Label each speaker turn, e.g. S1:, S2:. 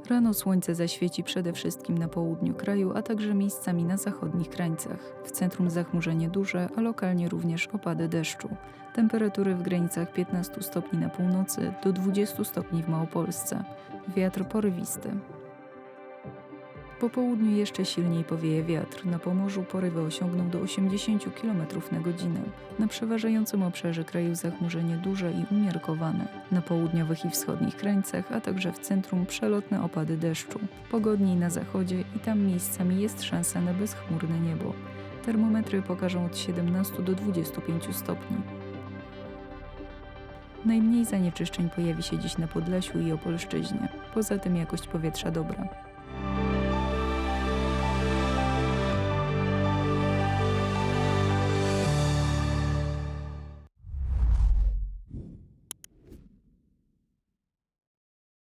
S1: Rano słońce zaświeci przede wszystkim na południu kraju, a także miejscami na zachodnich krańcach. W centrum zachmurzenie duże, a lokalnie również opady deszczu. Temperatury w granicach 15 stopni na północy do 20 stopni w Małopolsce. Wiatr porywisty. Po południu jeszcze silniej powieje wiatr. Na Pomorzu porywy osiągną do 80 km na godzinę. Na przeważającym obszarze kraju zachmurzenie duże i umiarkowane. Na południowych i wschodnich krańcach, a także w centrum przelotne opady deszczu. Pogodniej na zachodzie i tam miejscami jest szansa na bezchmurne niebo. Termometry pokażą od 17 do 25 stopni. Najmniej zanieczyszczeń pojawi się dziś na Podlasiu i Opolszczyźnie. Poza tym jakość powietrza dobra.